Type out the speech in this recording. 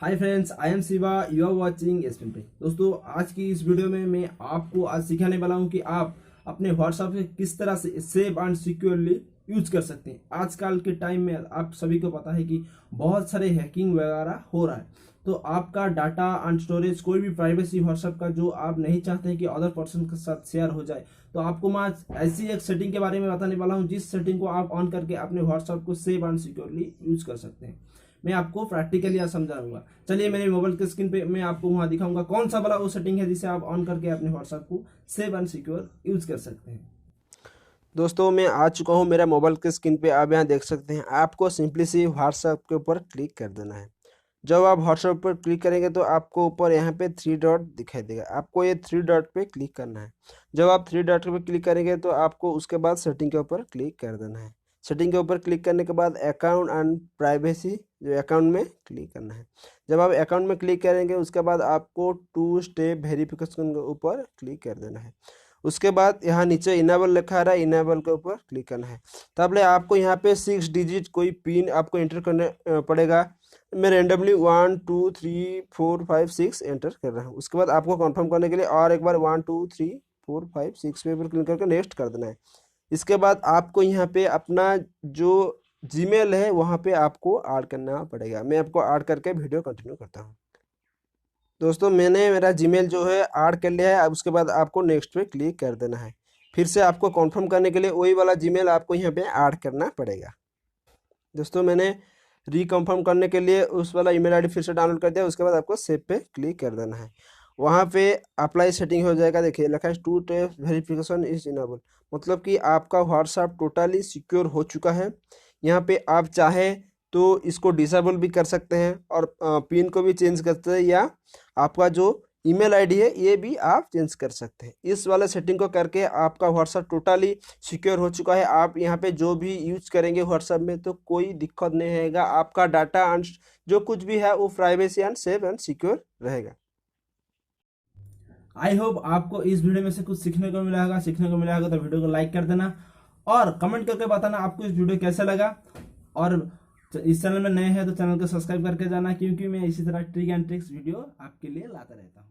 Hi friends, I am Shiva, you are watching spmtech। दोस्तों, आज की इस वीडियो में मैं आपको आज सिखाने वाला हूं कि आप अपने व्हाट्सएप से किस तरह से सेफ एंड सिक्योरली यूज कर सकते हैं। आजकल के टाइम में आप सभी को पता है कि बहुत सारे हैकिंग वगैरह हो रहा है, तो आपका डाटा एंड स्टोरेज, कोई भी प्राइवेसी व्हाट्सएप का जो आप नहीं चाहते हैं कि अदर पर्सन के साथ शेयर हो जाए, तो आपको मैं आज ऐसी एक सेटिंग के बारे में बताने वाला हूं जिस सेटिंग को आप ऑन करके अपने व्हाट्सएप को सेफ एंड सिक्योरली यूज कर सकते हैं। मैं आपको प्रैक्टिकली आज समझाऊंगा। चलिए, मेरे मोबाइल के स्क्रीन पे मैं आपको वहां दिखाऊंगा कौन सा वाला वो सेटिंग है जिसे आप ऑन करके अपने व्हाट्सएप को सेव एंड सिक्योर यूज कर सकते हैं। दोस्तों, मैं आ चुका हूं मेरा मोबाइल के स्क्रीन पे। आप यहाँ देख सकते हैं, आपको सिंपली सी व्हाट्सएप के ऊपर क्लिक कर देना है। जब आप व्हाट्सएप पर क्लिक करेंगे तो आपको ऊपर यहाँ पे 3 डॉट दिखाई देगा। आपको ये 3 डॉट पे क्लिक करना है। जब आप 3 डॉट पे क्लिक करेंगे तो आपको उसके बाद सेटिंग के ऊपर क्लिक कर देना है। सेटिंग के ऊपर क्लिक करने के बाद अकाउंट एंड प्राइवेसी, जो अकाउंट में क्लिक करना है। जब आप अकाउंट में क्लिक करेंगे उसके बाद आपको 2 स्टेप वेरिफिकेशन के ऊपर क्लिक कर देना है। उसके बाद यहाँ नीचे इनेबल लिखा आ रहा है, इनेबल के ऊपर क्लिक करना है। तब ले आपको यहाँ पे 6 डिजिट कोई पिन आपको एंटर करने पड़ेगा। मैं रेंडमली 1 2 3 4 5 6 एंटर कर रहा हूँ। उसके बाद आपको कंफर्म करने के लिए और एक बार 1 2 3 4 5 6 पे क्लिक करके नेक्स्ट कर देना है। इसके बाद आपको यहाँ पे अपना जो जीमेल है वहाँ पे आपको ऐड करना पड़ेगा। मैं आपको ऐड करके वीडियो कंटिन्यू करता हूँ। दोस्तों, मैंने मेरा जीमेल जो है ऐड कर लिया है। अब उसके बाद आपको नेक्स्ट पे क्लिक कर देना है। फिर से आपको कंफर्म करने के लिए वही वाला जीमेल आपको यहाँ पे ऐड करना पड़ेगा। दोस्तों, मैंने रिकन्फर्म करने के लिए उस वाला ईमेल आईडी फिर से डाउनलोड कर दिया। उसके बाद आपको सेव पे क्लिक कर देना है। वहाँ पे अप्लाई सेटिंग हो जाएगा। देखिए लिखा है 2 स्टेप वेरिफिकेशन इज इनेबल, मतलब कि आपका व्हाट्सएप टोटली सिक्योर हो चुका है। यहाँ पे आप चाहें तो इसको डिसेबल भी कर सकते हैं और पिन को भी चेंज कर सकते हैं, या आपका जो ईमेल आईडी है ये भी आप चेंज कर सकते हैं। इस वाला सेटिंग को करके आपका व्हाट्सएप टोटली सिक्योर हो चुका है। आप यहाँ पे जो भी यूज करेंगे व्हाट्सएप में तो कोई दिक्कत नहीं रहेगा। आपका डाटा एंड जो कुछ भी है वो privacy and safe and secure रहेगा। आई होप आपको इस वीडियो में से कुछ सीखने को मिला होगा। तो वीडियो को लाइक कर देना और कमेंट करके बताना आपको इस वीडियो कैसा लगा। और इस चैनल में नए हैं तो चैनल को सब्सक्राइब करके जाना, क्योंकि मैं इसी तरह ट्रिक एंड ट्रिक्स वीडियो आपके लिए लाता रहता हूँ।